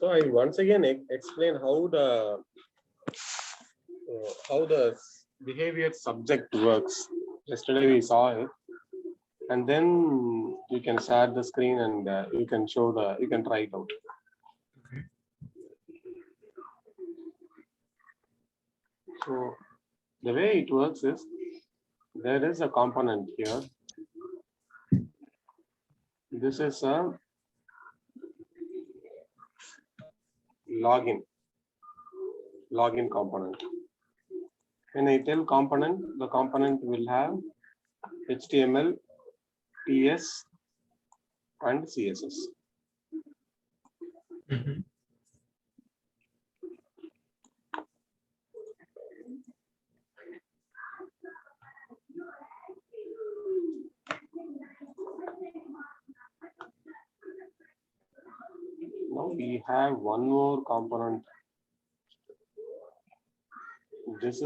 So I once again explain how the behavior subject works. Yesterday we saw it, and then you can share the screen and you can try it out. Okay. So the way it works is there is a component here. This is a login component. When I tell component, the component will have HTML, TS, and CSS. Mm-hmm. Now we have one more component. This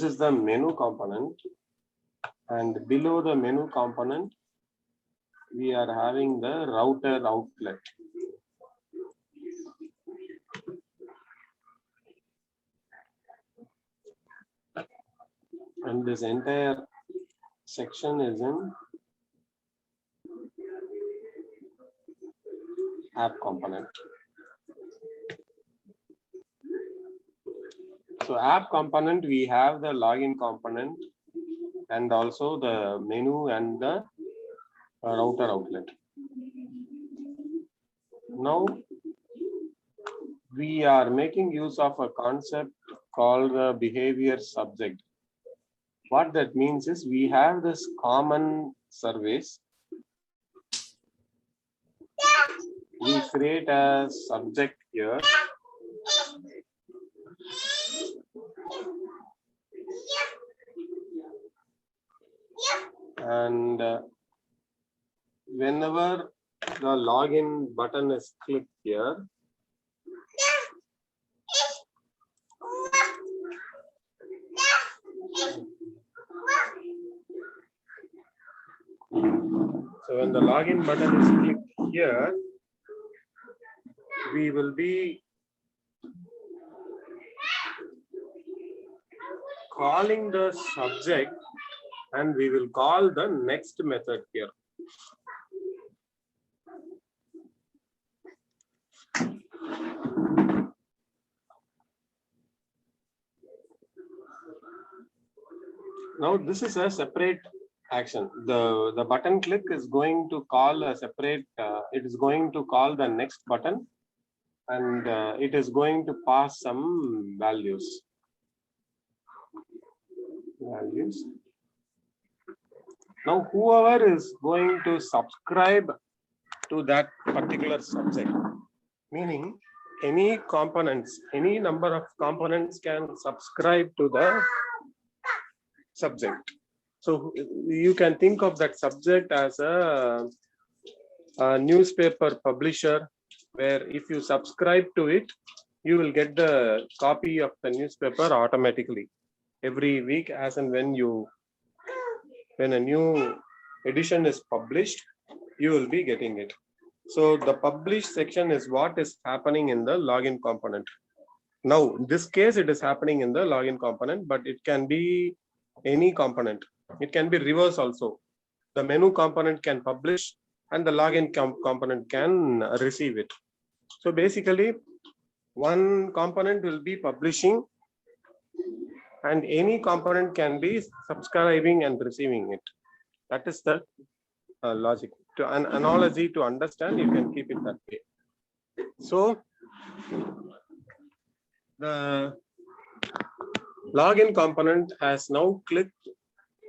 is the menu component, and below the menu component we are having the router outlet. And this entire section is in app component. So app component, we have the login component and also the menu and the router outlet. Now we are making use of a concept called the behavior subject. What that means is we have this common service. We create a subject here. And whenever the login button is clicked here, so when the login button is clicked here, we will be calling the subject and we will call the next method here. Now this is a separate action. The button click is going to call a separate, it is going to call the next button, and it is going to pass some values. Now whoever is going to subscribe to that particular subject, meaning any components, any number of components can subscribe to the subject. So you can think of that subject as a newspaper publisher, where if you subscribe to it, you will get the copy of the newspaper automatically every week, as and when a new edition is published, you will be getting it. So the publish section is what is happening in the login component. Now in this case it is happening in the login component, but it can be any component. It can be reverse also. The menu component can publish and the login component can receive it. So basically one component will be publishing and any component can be subscribing and receiving it. That is the logic. to an analogy to understand, you can keep it that way. So the login component has now clicked,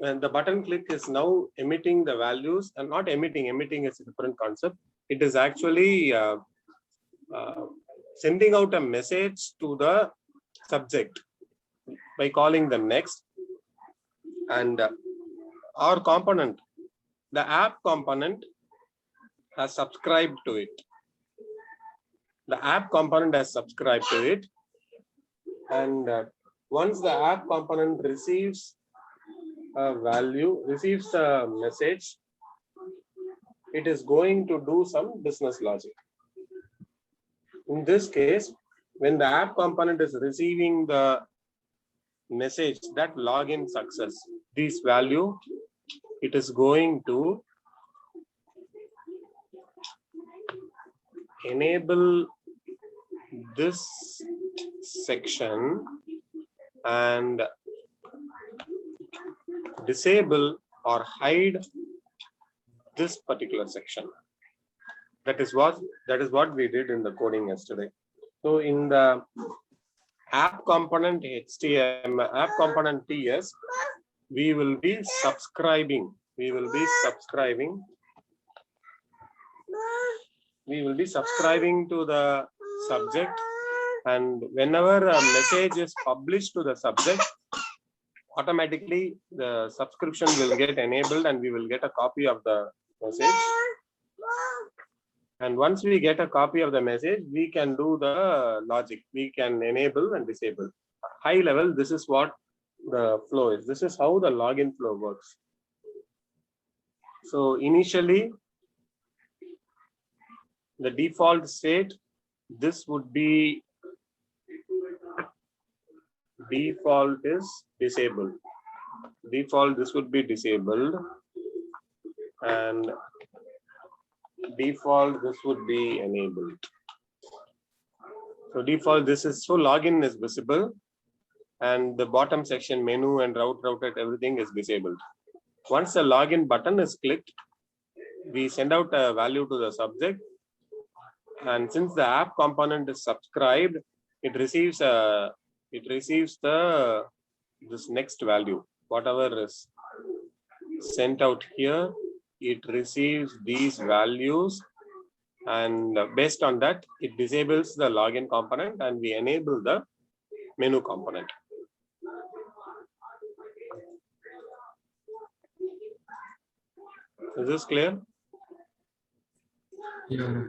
and the button click is now emitting the values, and not emitting. Emitting is a different concept. It is actually sending out a message to the subject by calling the next, and our component, the app component, has subscribed to it. The app component has subscribed to it, and once the app component receives a value, receives a message, it is going to do some business logic. In this case, when the app component is receiving the message that login success, this value, it is going to enable this section and disable or hide this particular section. That is what we did in the coding yesterday. So in the app component HTML, app component TS, we will be subscribing. We will be subscribing to the subject, and whenever a message is published to the subject, automatically the subscription will get enabled and we will get a copy of the message. And once we get a copy of the message, we can do the logic. We can enable and disable. High level, this is what the flow is. This is how the login flow works. So initially, the default state, this would be, default is disabled. Default, this would be disabled, and default, this would be enabled. So default, this is, so login is visible, and the bottom section menu and routed, everything is disabled. Once the login button is clicked, we send out a value to the subject, and since the app component is subscribed, it receives this next value, whatever is sent out here, it receives these values, and based on that, it disables the login component and we enable the menu component. Is this clear? Yeah,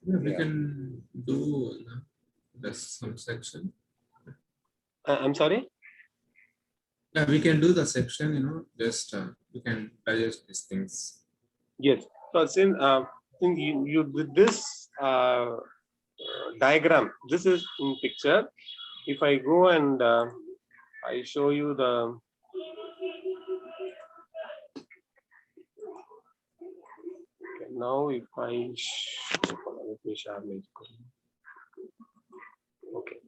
we can do this some section. I'm sorry? Yeah, we can do the section, just we can digest these things. Yes. So since you did this diagram, this is in picture. If I go and I show you the now, if I let me share my screen. Okay.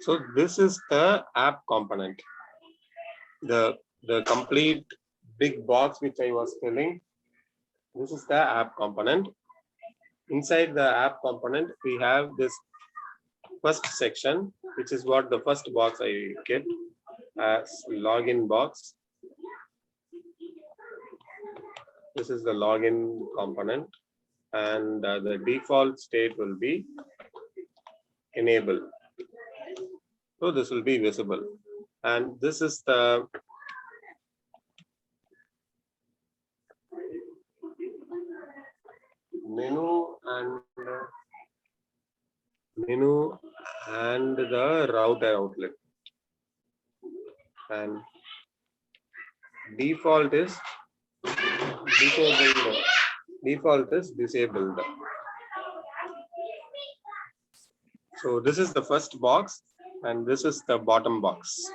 So this is the app component, the complete big box which I was filling. This is the app component. Inside the app component, we have this first section, which is what the first box I get as login box. This is the login component, and the default state will be enable. So this will be visible, and this is the menu and the router outlet, and default is disabled. Default is disabled. So this is the first box, and this is the bottom box.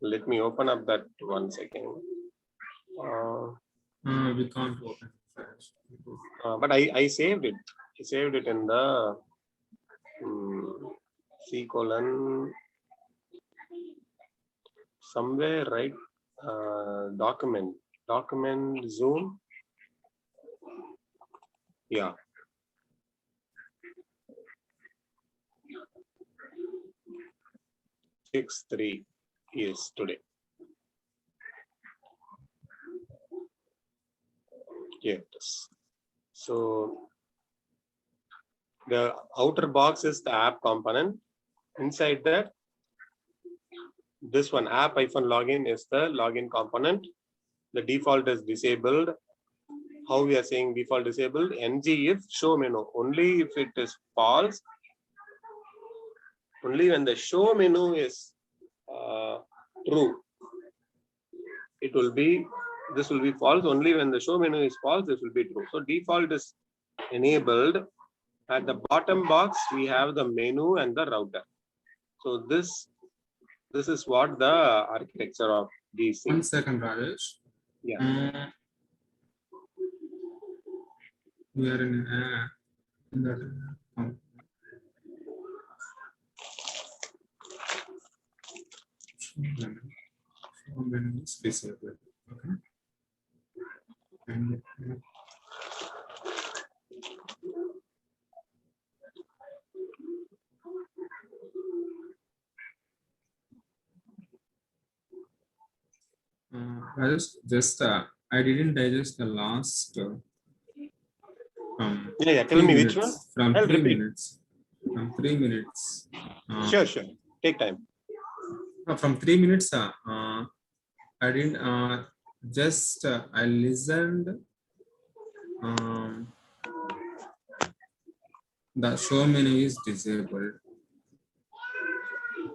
Let me open up that 1 second. We can't open fast. But I saved it. I saved it in the C:\. somewhere, right? Document Zoom. Yeah. Six 3 is today. Yes. So the outer box is the app component. Inside that, this one app-login is the login component. The default is disabled. How we are saying default disabled? Ng if show menu. Only if it is false. Only when the show menu is true, it will be, this will be false. Only when the show menu is false, this will be true. So default is enabled. At the bottom box, we have the menu and the router. So this is what the architecture of these things. 1 second, Rajesh. Yeah. We are in that. Menu is disabled. Okay. And I didn't digest the last. Yeah. Tell me which one. From I'll 3 repeat. minutes. From 3 minutes. Sure. Take time. From 3 minutes, I didn't I listened. The show menu is disabled.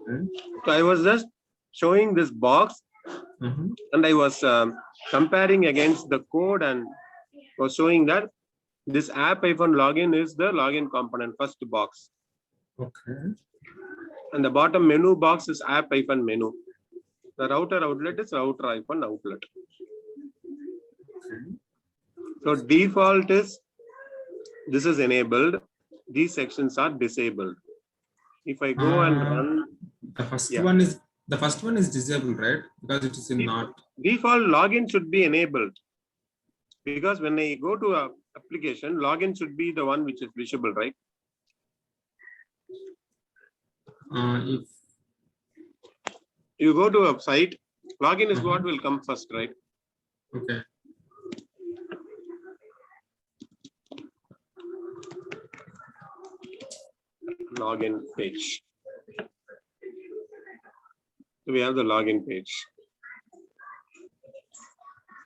Okay. So I was just showing this box, and I was comparing against the code and was showing that this app-login is the login component, first box. Okay. And the bottom menu box is app-menu. The router outlet is router-outlet. Okay. So default is, this is enabled. These sections are disabled. If I go and run, the first one is disabled, right? Because it is in not. Default login should be enabled. Because when I go to a application, login should be the one which is visible, right? If you go to a site, login is what will come first, right? Okay. Login page. So we have the login page.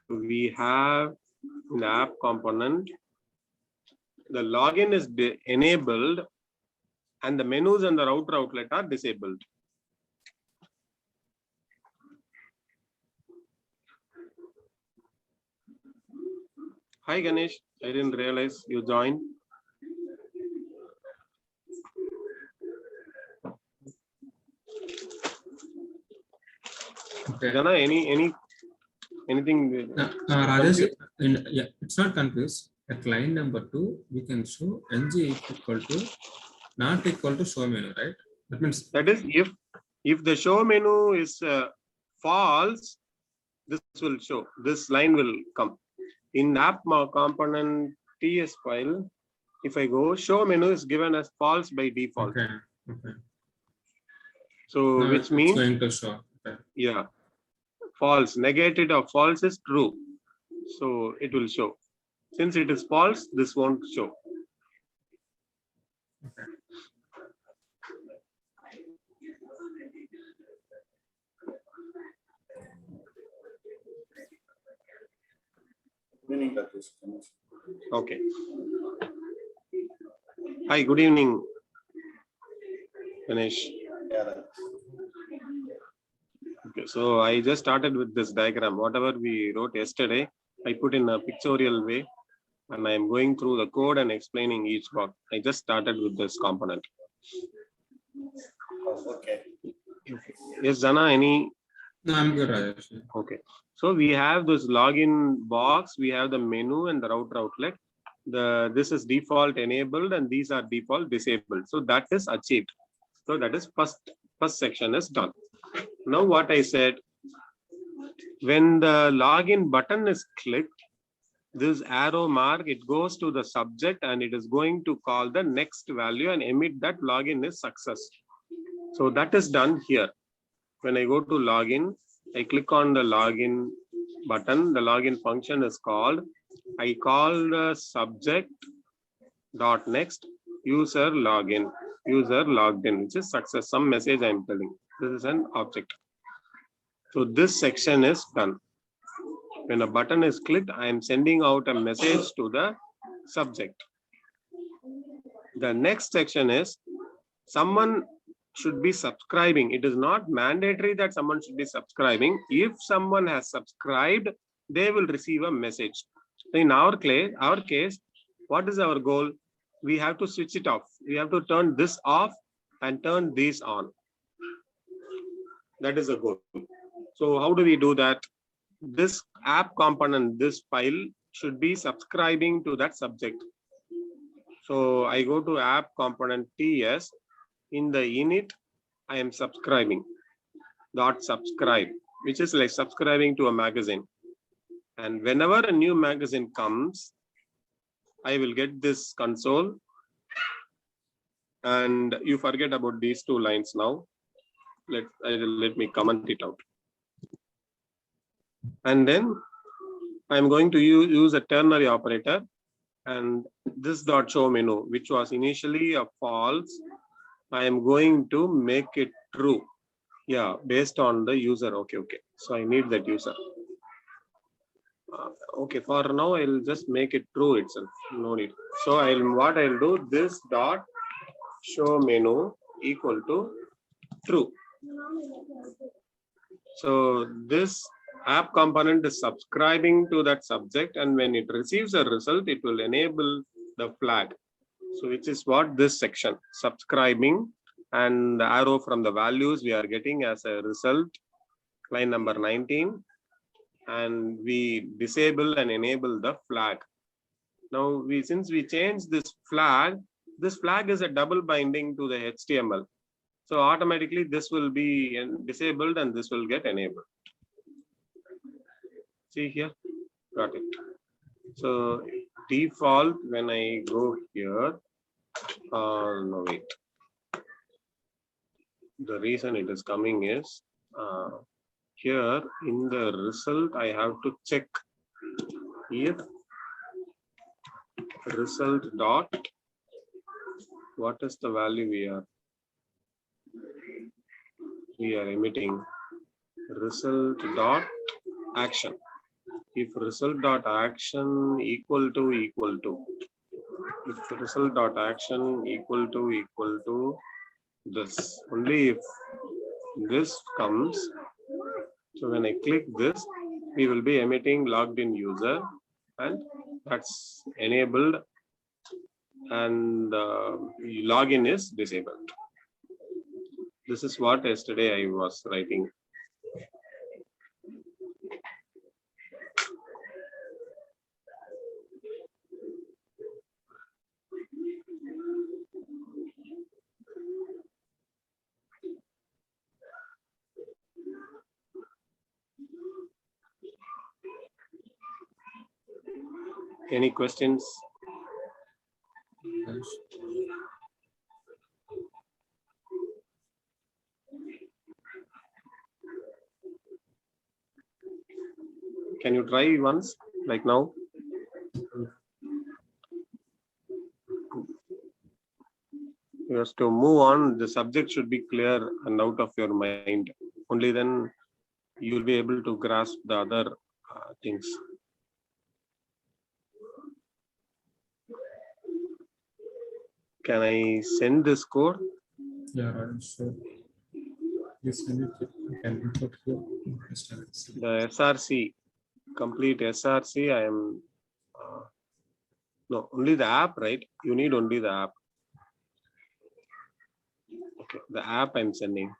We have an app component. The login is enabled and the menus and the router outlet are disabled. Hi Ganesh, I didn't realize you joined. Okay. Jana, anything? Rajesh, yeah, it's not confused. At line number 2, we can show ng equal to not equal to show menu, right? That means that is if the show menu is false, this will show. This line will come in app component TS file. If I go, show menu is given as false by default. Okay. Okay. So Now which means going to show. Okay. Yeah, false. Negated of false is true. So it will show. Since it is false, this won't show. Okay. Okay. Hi, good evening, Ganesh. Okay, so I just started with this diagram. Whatever we wrote yesterday, I put in a pictorial way, and I am going through the code and explaining each box. I just started with this component. Okay. Yes, Jana, any? No, I'm good, Rajesh. Okay. So we have this login box, we have the menu and the router outlet. This is default enabled and these are default disabled. So that is achieved. So that is first section is done. Now what I said, When the login button is clicked, this arrow mark, it goes to the subject and it is going to call the next value and emit that login is success. So that is done here. When I go to login, I click on the login button. The login function is called. I call the subject dot next user login, user logged in, which is success. Some message I am telling. This is an object. So this section is done. When a button is clicked, I am sending out a message to the subject. The next section is someone should be subscribing. It is not mandatory that someone should be subscribing. If someone has subscribed, they will receive a message. In our case, what is our goal? We have to switch it off. We have to turn this off and turn this on. That is the goal. So how do we do that? This app component, this file should be subscribing to that subject. So I go to app component TS. In the init, I am subscribing dot subscribe, which is like subscribing to a magazine. And whenever a new magazine comes, I will get this console. And you forget about these two lines now. Let me comment it out. And then I'm going to use a ternary operator, and this dot show menu, which was initially a false, I am going to make it true. Yeah, based on the user. Okay. So I need that user. Okay, for now I'll just make it true itself. No need. So what I'll do, this dot show menu equal to true. So this app component is subscribing to that subject, and when it receives a result, it will enable the flag. So which is what this section, subscribing, and the arrow from the values we are getting as a result, line number 19, and we disable and enable the flag. Now since we change this flag is a double binding to the HTML. So automatically this will be disabled and this will get enabled. See here, got it. So default, when I go here, no wait. The reason it is coming is here in the result, I have to check if result dot, what is the value we are emitting, result dot action. If result dot action equal to if result dot action equal to this, only if this comes. So when I click this, we will be emitting logged in user, and that's enabled, and login is disabled. This is what yesterday I was writing. Any questions? Can you try once, like now? You have to move on. The subject should be clear and out of your mind. Only then you'll be able to grasp the other things. Can I send this code? Yeah, I'm sure. Please send it. You can input here. The SRC, complete SRC. I am no, only the app, right? You need only the app. Okay, the app I'm sending.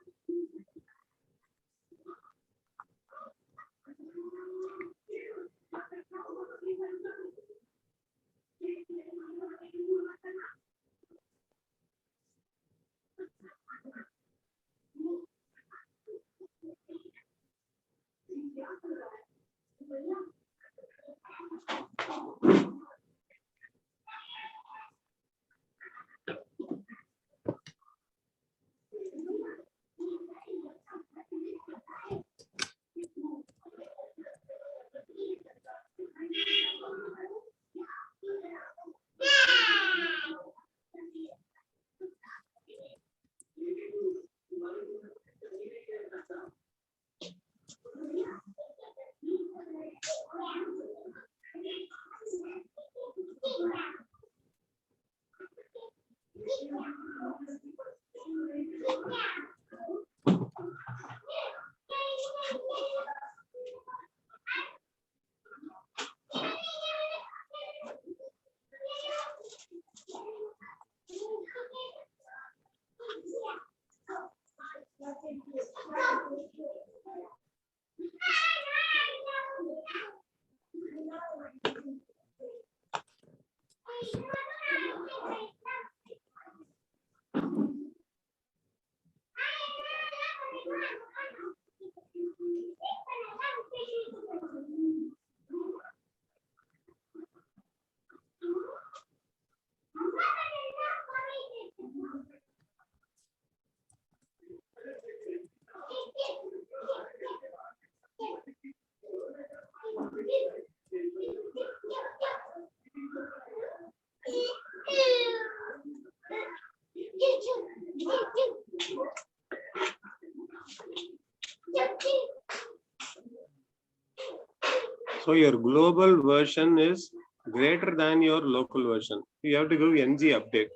So your global version is greater than your local version. You have to give ng update.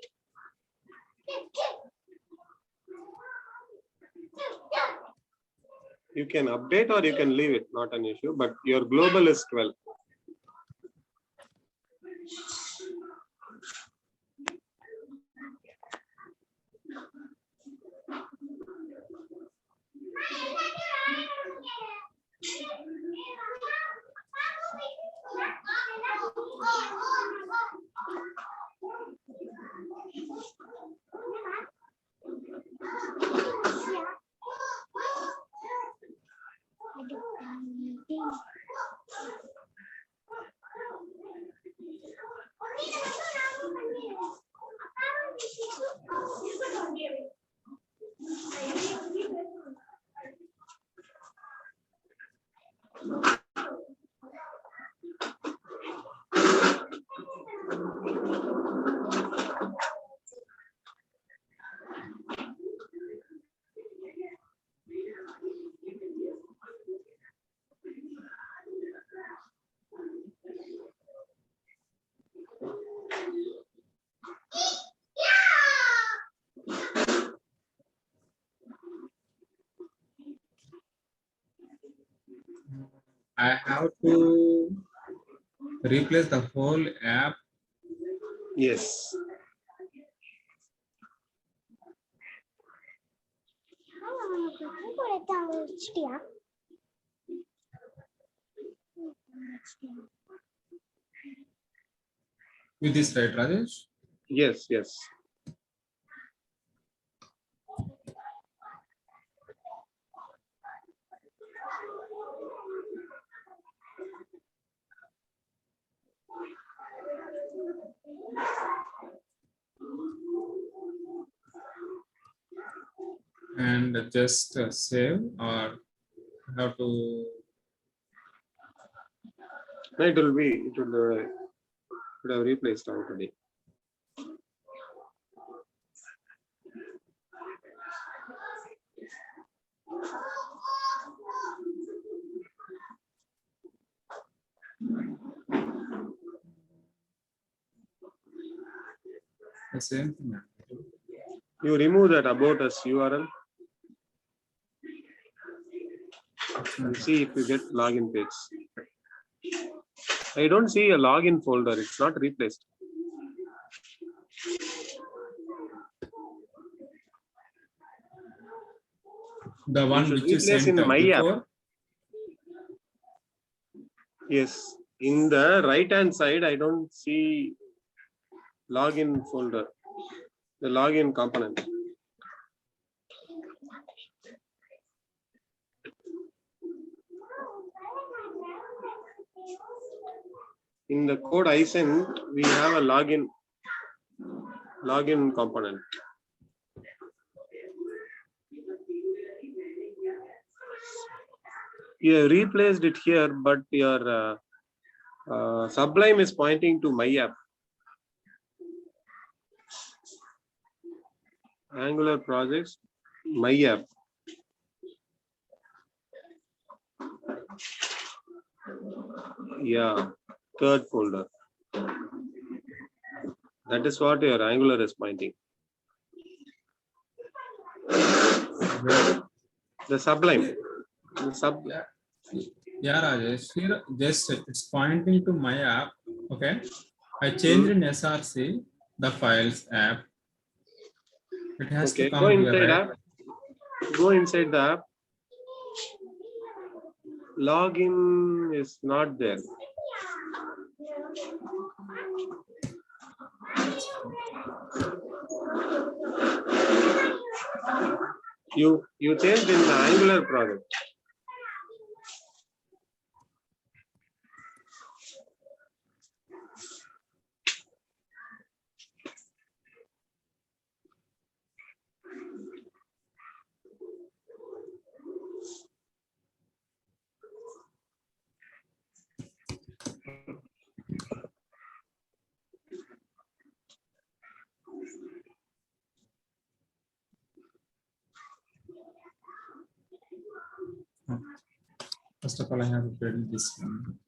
You can update or you can leave it, not an issue, but your global is 12. I have to replace the whole app. Yes. With this, right, Rajesh? Yes, yes. And just save, or have to. No, it will have replaced already. The same thing. You remove that about us URL and see if you get login page. I don't see a login folder. It's not replaced. The one which is replace sent in my app. before. Yes, in the right hand side, I don't see login folder, the login component. In the code I sent, we have a login component. You have replaced it here, but your Sublime is pointing to my app. Angular projects, my app. Yeah, third folder. That is what your Angular is pointing. The Sublime. The sub. Yeah, Rajesh. Here, just it's pointing to my app. Okay. I changed in SRC the files app. It has Okay. to Go come here, inside right? app. Go inside the app. Login is not there. You changed in the Angular project. First of all, I have to build this one.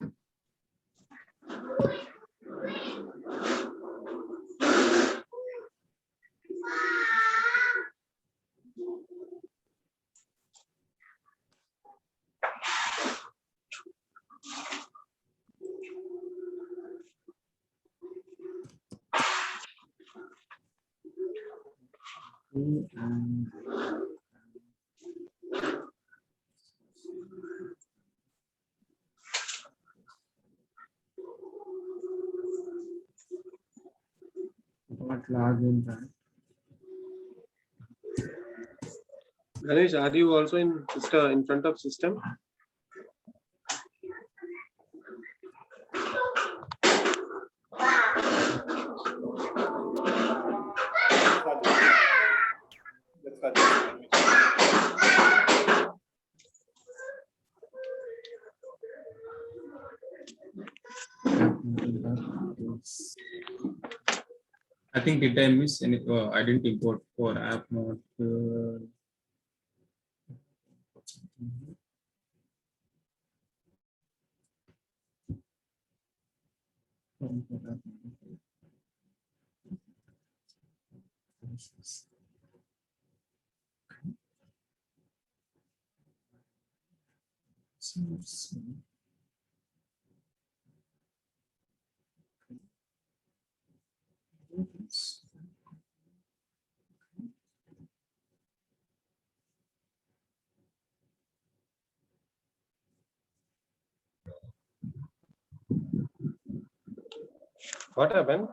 And what login, right? Ganesh, are you also in front of system? I think did I miss any? I didn't import for app mode. What happened?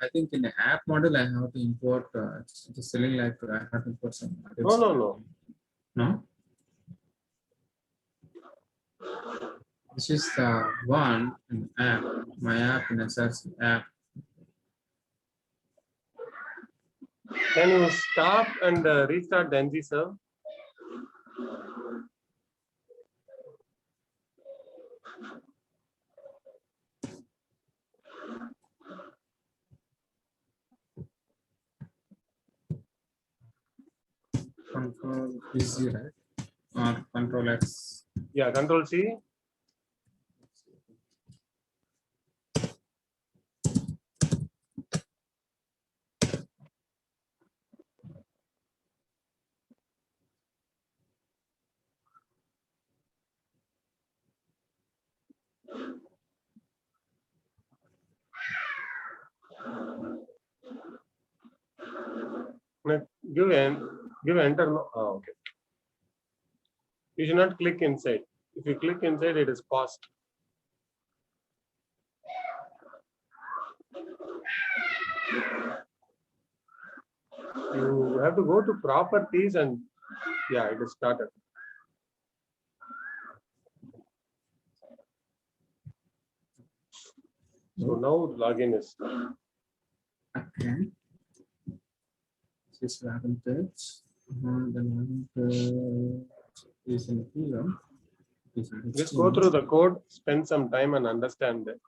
I think in the app model, I have to import. It's selling like I have to import some. No. No. This is the one in app. My app in SRC app. Can you stop and restart the NG serve? Control Z, right? Or Control X. Yeah, Control C. Give enter. No. Oh, okay. You should not click inside. If you click inside, it is paused. You have to go to properties and yeah, it is started. So now login is. Okay. This login page. The login page is in here. Just go through the code, spend some time and understand it.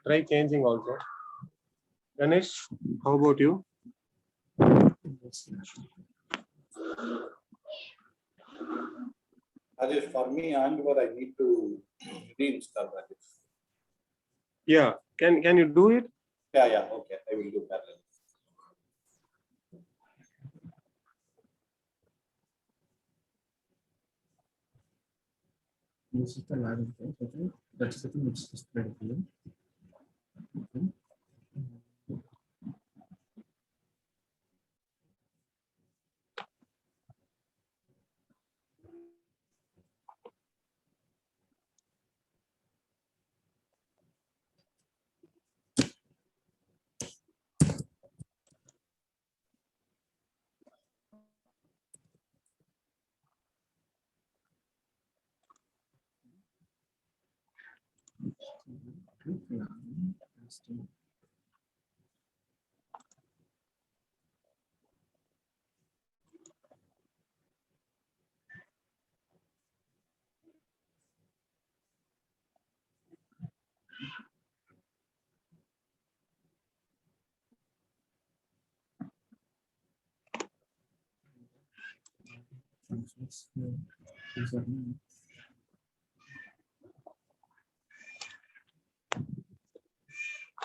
Try changing also. Ganesh, how about you? Rajesh, for me, Angular, I need to reinstall that. Yeah, can you do it? Yeah, okay, I will do that. This is the login page. Okay, that's the thing which is displayed here. Okay. Click login. Functions. Username.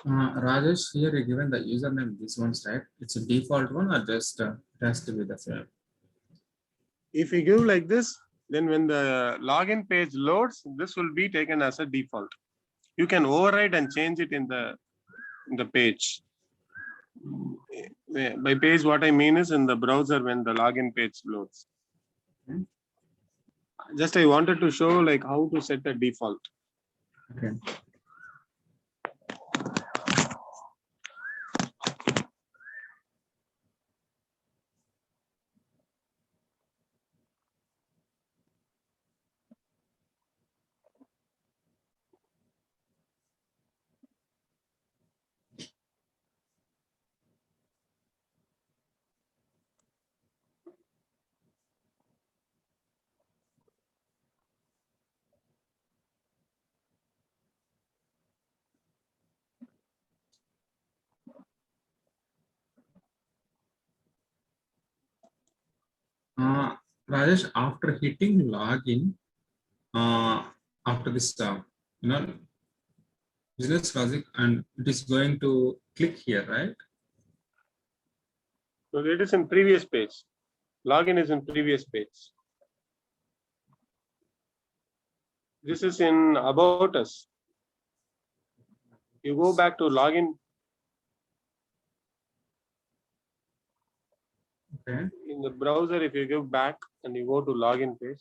Rajesh, here you given the username, this one's right. It's a default one or just it has to be the same? If you give like this, then when the login page loads, this will be taken as a default. You can override and change it in the page. By page, what I mean is in the browser when the login page loads. Just I wanted to show like how to set a default. Okay. Rajesh, after hitting login, after this, you know, business logic, and it is going to click here, right? So it is in previous page. Login is in previous page. This is in about us. You go back to login. Okay. In the browser, if you give back and you go to login page.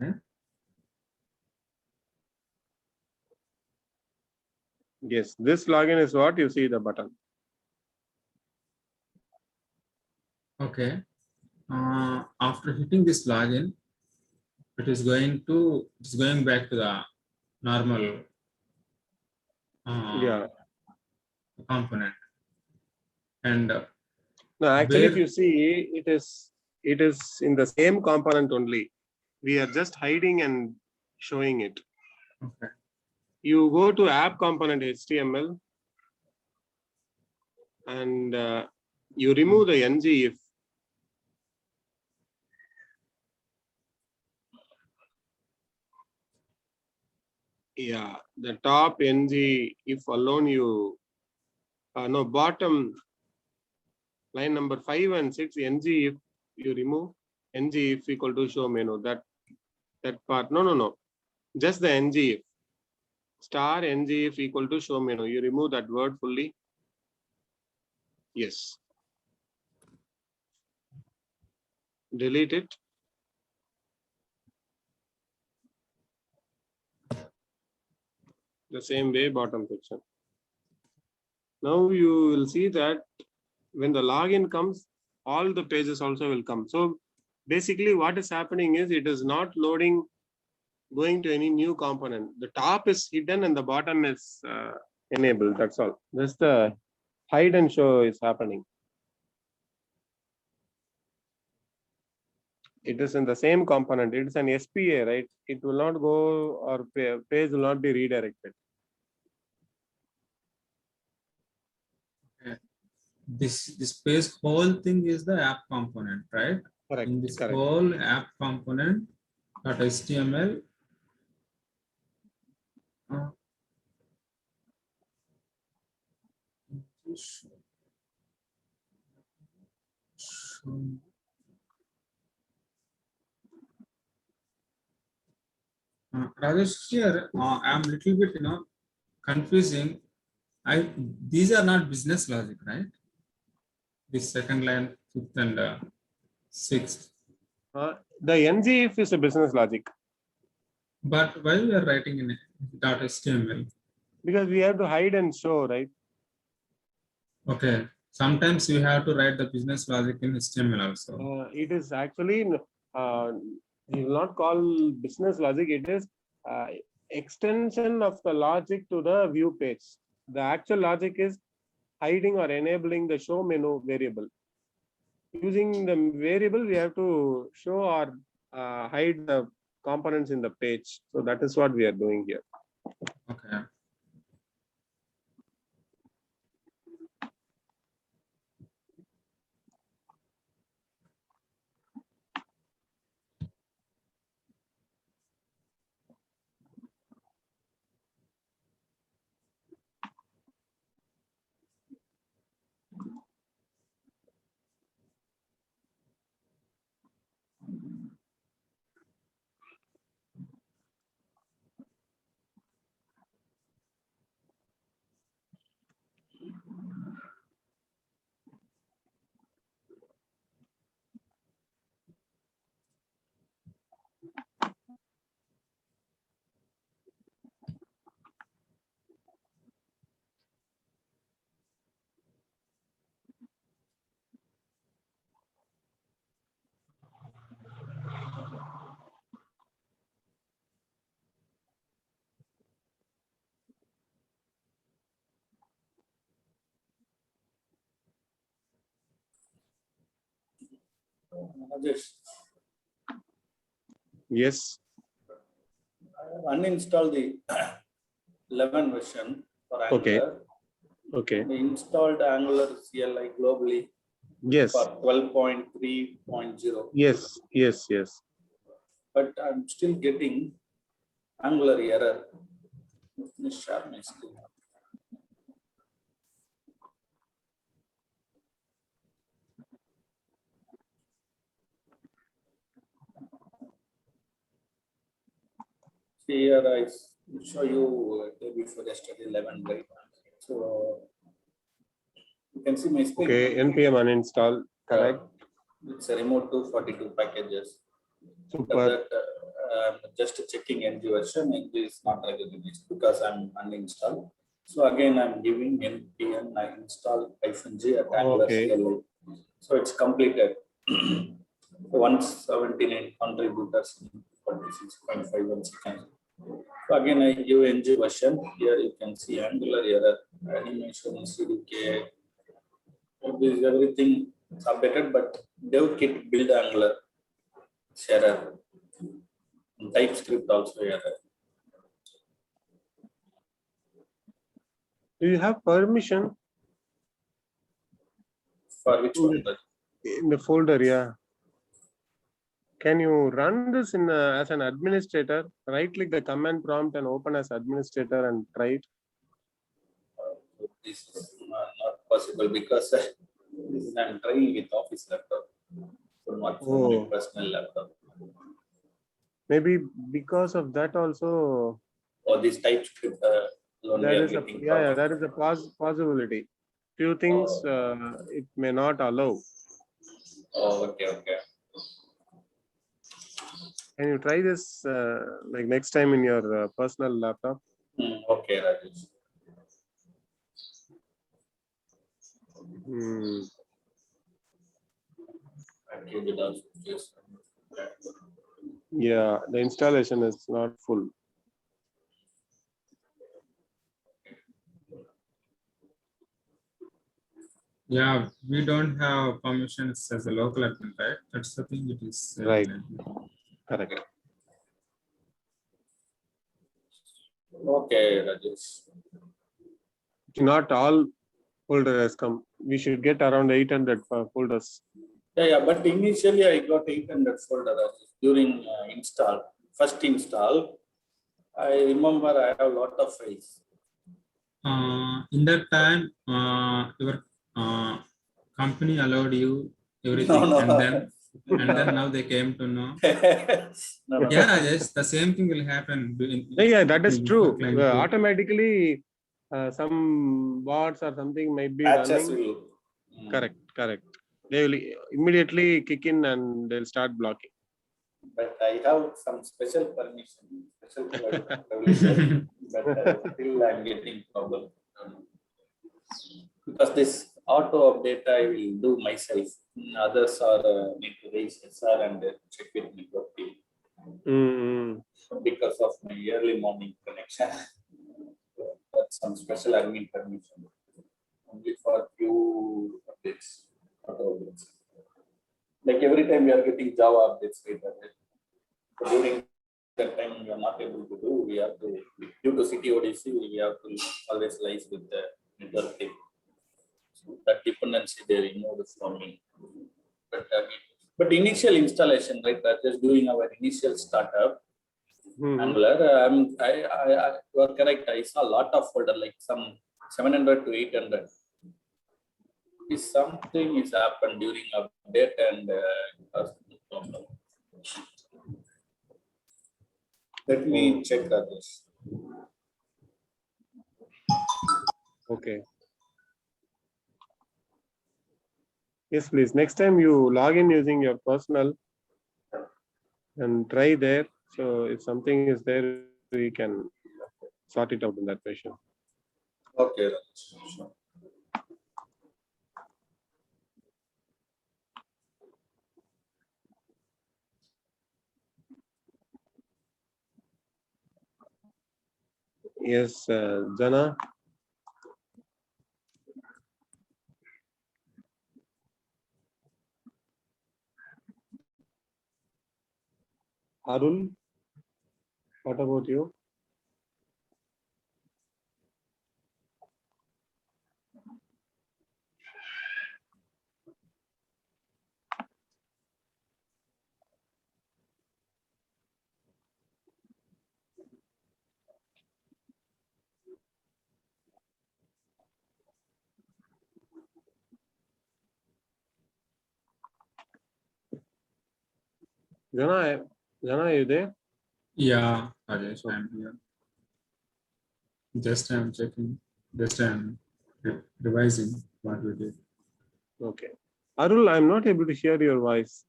Okay. Yes, this login is what you see the button. Okay. After hitting this login, it's going back to the normal Yeah. component. And No, actually, if where, you see, it is in the same component only. We are just hiding and showing it. okay. You go to app component HTML and you remove the ng if. Yeah, the top ng if alone you no bottom line number 5 and 6 ng if you remove ng if equal to show menu, that part no just the ng if star ng if equal to show menu, you remove that word fully. Yes, delete it. The same way bottom section. Now you will see that when the login comes, all the pages also will come. So basically what is happening is it is not loading going to any new component. The top is hidden and the bottom is enabled. That's all. Just the hide and show is happening. It is in the same component. It is an SPA, right? It will not go or page will not be redirected. this space whole thing is the app component, right? Correct. In this Correct. whole app component .html. Rajesh, here I'm little bit confusing. These are not business logic, right? This second line, fifth and sixth. The NG if is a business logic But why we are writing in .html? because we have to hide and show, right? Okay. Sometimes you have to write the business logic in HTML also. It is actually you will not call business logic. It is extension of the logic to the view page. The actual logic is hiding or enabling the show menu variable. Using the variable, we have to show or hide the components in the page. So that is what we are doing here. Okay. Rajesh, Yes. I have uninstalled the 11 version for Angular. Okay. I installed Angular CLI globally Yes. for 12.3.0. Yes. Yes. Yes. But I'm still getting Angular error. Let me share my screen. See here, I show you day before yesterday 11, right? So you can see my screen. Okay. NPM uninstall. Correct. It's a remote 242 packages. Super. That, I'm just checking NG version. NG is not recognized because I'm uninstalled. So again, I'm giving npm install -g at Angular Okay. CLI. So it's completed. 179 contributors in 46.51 seconds. So again, I give NG version. Here you can see Angular error, animation, CDK. This is everything is updated, but dev kit build Angular error. TypeScript also error. Do you have permission For which one? in the folder? Yeah. Can you run this in as an administrator? Right click the command prompt and open as administrator and try it. This is not possible because I'm trying with office laptop, so not from my personal laptop. Maybe because of that also. Or this TypeScript There is a there is a possibility. Few things it may not allow. Oh, okay. Can you try this like next time in your personal laptop? Okay, Rajesh. Yeah, the installation is not full. Yeah, we don't have permissions as a local admin, right? That's the thing. It is right. Correct. Okay, Rajesh. Not all folder has come. we should get around 800 folders. Yeah, but initially I got 800 folder during first install. I remember I have a lot of files. In that time, your company allowed you everything, No. and then now they came to know. No. Yeah, Rajesh, the same thing will happen. Yeah, that is true. Client to- Automatically, some bots or something might be Patches running. will. Correct. They will immediately kick in and they'll start blocking. But I have some special permission, permission, but still I'm getting problem. Because this auto update I will do myself. Others are need to raise SR and check with network team. Because of my early morning connection. That's some special admin permission. Only for few updates, auto updates. Like every time we are getting Java updates later. During that time we are not able to do, we have to, due to CTODC, we have to always liaise with the network team. So that dependency they removed from me. But initial installation, right? Just doing our initial startup. Angular, you are correct. I saw a lot of folder, like some 700 to 800. If something is happened during update and problem. Let me check this. Okay. Yes, please. Next time you log in using your personal and try there. So if something is there, we can sort it out in that fashion. Okay, sure. Yes, Jana. Arul, what about you? Jana, are you there? Yeah, Rajesh, I'm here. Just I'm checking. Just I'm revising what we did. Okay. Arul, I'm not able to hear your voice.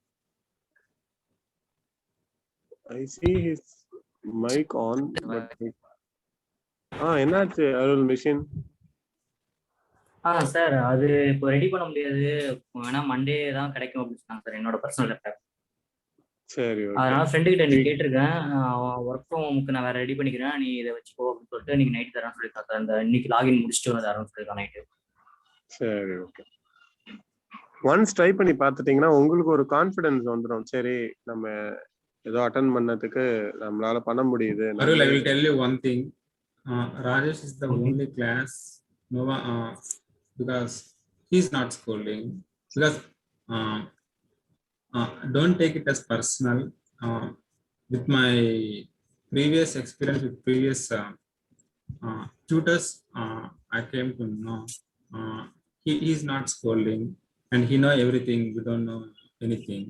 I see his mic on, but என்னாச்சு அருள் machine? Sir அது இப்போ ready பண்ண முடியாது, வேணா Monday தான் கிடைக்கும் அப்படின்னு சொன்னாங்க சார், என்னோட பர்சனல் லேப்டாப். சரி, அதனால ஃப்ரெண்டு கிட்ட நீ கேட்டிருக்கேன், ஒர்க் ஃப்ரம் ஹோமுக்கு நான் வேற ரெடி பண்ணிக்கிறேன், நீ இதை வச்சுக்கோ அப்படின்னு சொல்லிட்டு இன்னைக்கு நைட் தரேன் சொல்லியிருக்கான் சார். இந்த இன்னைக்கு லாகின் முடிச்சுட்டு வந்து தரேன் சொல்லியிருக்கான் நைட்டு. சரி, ஓகே. ஒன்ஸ் ட்ரை பண்ணி பார்த்துட்டீங்கன்னா உங்களுக்கு ஒரு கான்ஃபிடன்ஸ் வந்துடும். சரி, நம்ம ஏதோ அட்டெண்ட் பண்ணதுக்கு நம்மளால பண்ண முடியுது. Arul, I will tell you one thing. Rajesh is the only class, because he's not scolding. Because don't take it as personal. With my previous experience with previous tutors, I came to know he is not scolding, and he know everything. We don't know anything,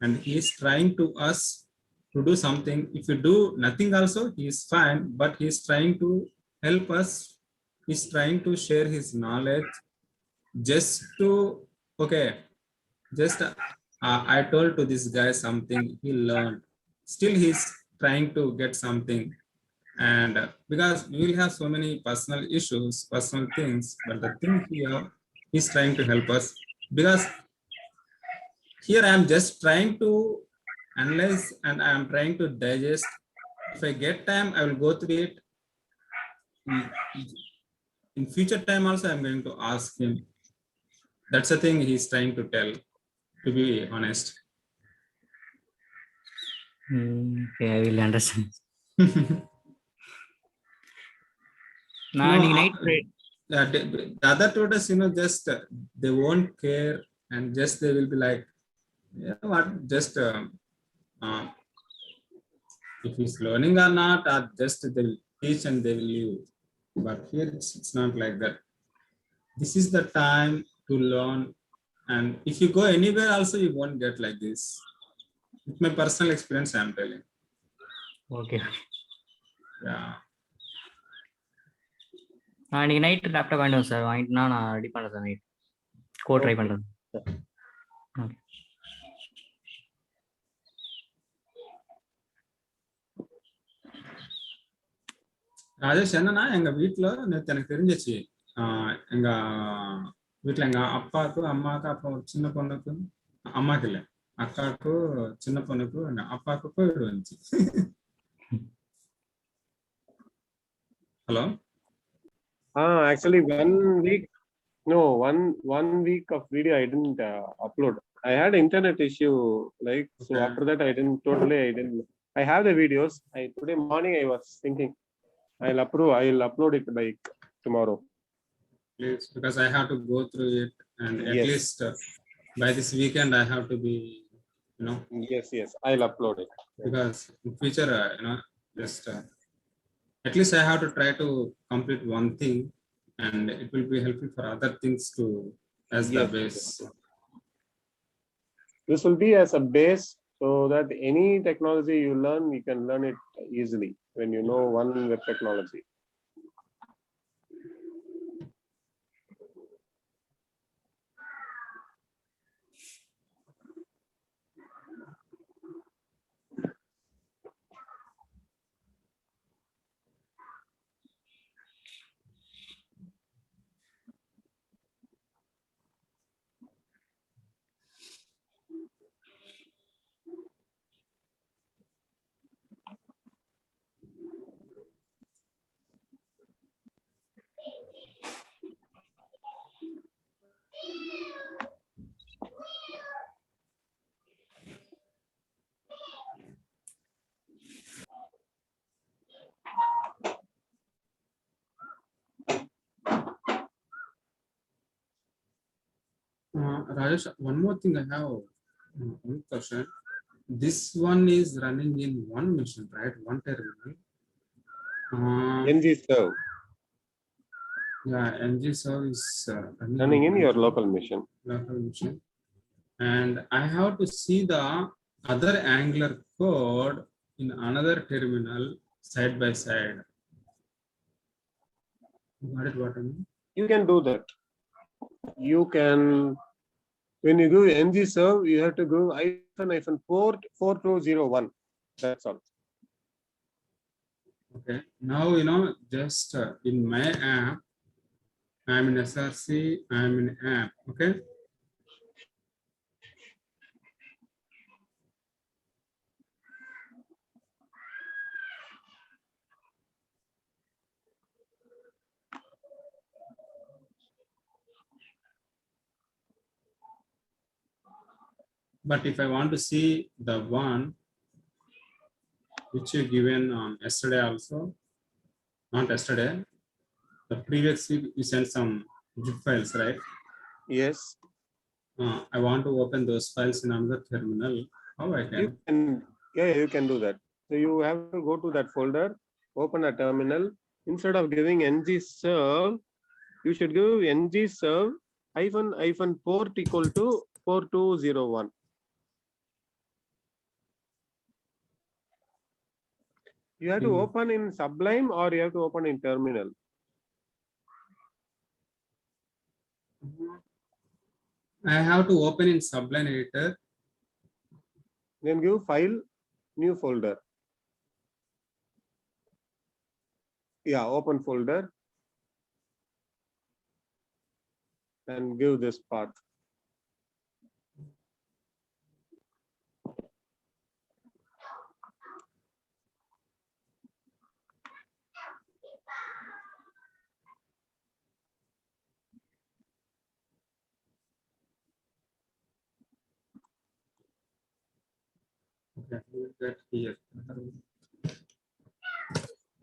and he is trying to us to do something. If you do nothing also, he is fine, but he is trying to help us. He's trying to share his knowledge just to, okay, just I told to this guy something, he learned. Still he's trying to get something. And because we will have so many personal issues, personal things, but the thing here, he's trying to help us. Because here I am just trying to analyze and I am trying to digest. If I get time, I will go through it. In future time also, I'm going to ask him. That's the thing he's trying to tell, to be honest. Okay, I will understand. நான் இன்னைக்கு night the other tutors, just they won't care, and just they will be like, yeah, what, just uh, if he's learning or not, or just they will teach and they will leave. But here it's not like that. This is the time to learn, and if you go anywhere also, you won't get like this. With my personal experience, I'm telling. Okay. Yeah. இன்னைக்கு night laptop வாங்கிட்டு sir, வாங்கிட்டுனா நான் ready பண்ணுறேன் sir, night code try பண்ணுறேன். Okay. Rajesh, என்னன்னா எங்க வீட்டுல நேற்று எனக்கு தெரிஞ்சிச்சு, எங்க வீட்டுல எங்க அப்பாவுக்கும் அம்மாவுக்கும் அப்புறம் ஒரு சின்ன பொண்ணுக்கும், அம்மாக்கு இல்லை அக்காவுக்கும் சின்ன பொண்ணுக்கும் எங்க அப்பாவுக்கும் கோவிட் வந்துச்சு. Hello. Actually, 1 week, no, one week of video I didn't upload. I had internet issue, like, so Okay. after that I didn't. I have the videos. Today morning I was thinking I'll upload it by tomorrow. Please, because I have to go through it, and at Yes. least by this weekend I have to be, Yes, I'll upload it. because in future, just at least I have to try to complete one thing, and it will be helpful for other things to as the Yes. base. This will be as a base, so that any technology you learn, you can learn it easily when you know one web technology. Rajesh, one more thing I have, one question. This one is running in one machine, right? One terminal. NG serve Yeah, NG serve is running in your local machine. machine. And I have to see the other Angular code in another terminal side by side. Got it, what I mean? You can do that. You can, when you do NG serve, you have to go -port 4201. That's all. Okay. Now, just in my app, I'm in SRC, I'm in app. Okay. But if I want to see the one which you given yesterday also, not yesterday, the previous week you sent some zip files, right? Yes. I want to open those files in another terminal. How I You can? can, you can do that. So you have to go to that folder, open a terminal. Instead of giving ng serve, you should give ng serve -port equal to 4201. You have to open in Sublime or you have to open in terminal. I have to open in Sublime Editor. Then give file, new folder. Yeah, open folder. And give this path. Okay, that here.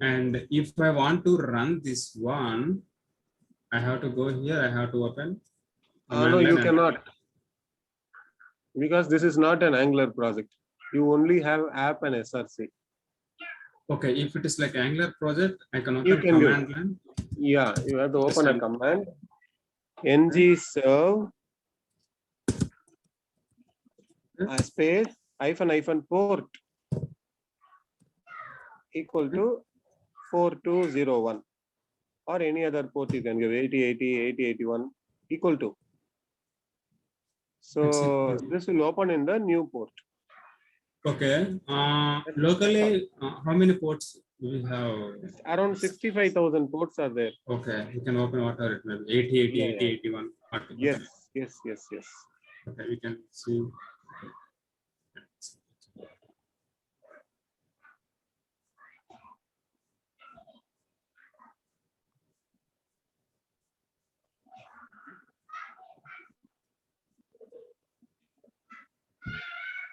And if I want to run this one, I have to go here. I have to open. No, you command line and- cannot. Because this is not an Angular project. You only have app and SRC. Okay, if it is like Angular project, I can You open can do. command line. Yeah, you have to open a Understand. command. ng serve space hyphen port equal to 4201 or any other port you can give 8080 8081 equal to. So this will open in the new port. Okay. Locally, how many ports do we have? Around 65,000 ports are there. Okay, you can open whatever it may be. 80, 80, Yeah, 80, yeah. 81. Yes, yes, yes, yes. Okay, we can see.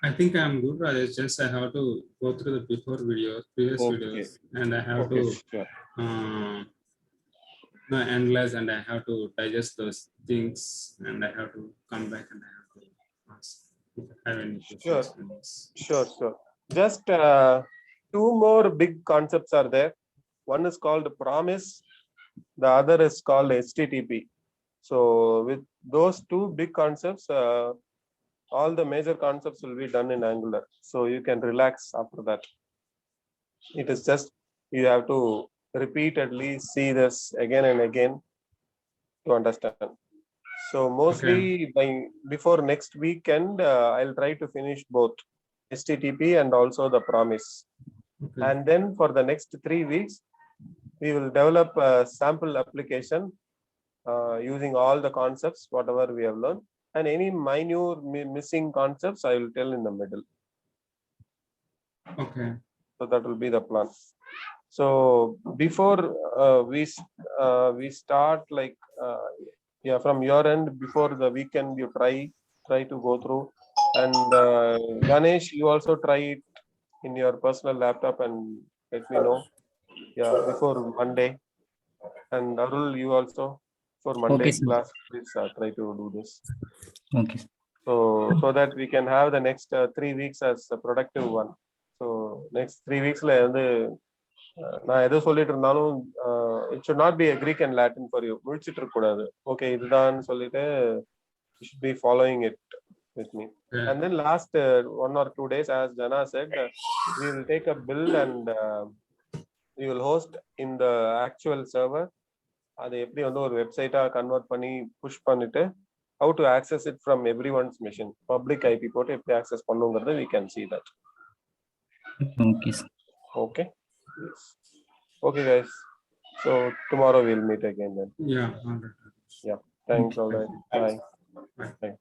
I think I'm good, Rajesh. Just I have to go through the previous Okay. videos, and I have Okay, to sure. analyze, and I have to digest those things, and I have to come back and I have to ask if I have any questions. Sure. on this. Sure, sure. Just two more big concepts are there. One is called promise. The other is called HTTP. So with those two big concepts, all the major concepts will be done in Angular. So you can relax after that. It is just, you have to repeatedly see this again and again to understand. So mostly before next weekend, I'll try to finish both HTTP and also the promise. Okay. And then for the next 3 weeks, we will develop a sample application using all the concepts, whatever we have learned, and any minor missing concepts, I will tell in the middle. Okay. So that will be the plan. So before we start, like yeah, from your end, before the weekend, you try to go through, and Ganesh, you also try it in your personal laptop and let me know. Yeah, before Monday, and Arul, you also for Monday's sir. class, please try to do this. Okay. So that we can have the next 3 weeks as a productive one. So next 3 weeks நான் எதோ சொல்லிட்டு இருந்தாலும் it should not be a Greek and Latin for you. முடிச்சிட்டு இருக்க கூடாது. Okay, இதுதான் சொல்லிட்டு you should be following it with me. Yeah. And then last 1 or 2 days, as Jana said, we will take a build and we will host in the actual server. அதை எப்படி வந்து ஒரு வெப்சைட்டா convert பண்ணி push பண்ணிட்டு how to access it from everyone's machine. Public IP போட்டு எப்படி access பண்ணுங்கிறது we can see that. Okay, sir. Okay. Yes. Okay, guys. So tomorrow we'll meet again then. Yeah. 100. Yeah. Thanks. All right. Bye. Bye. Bye.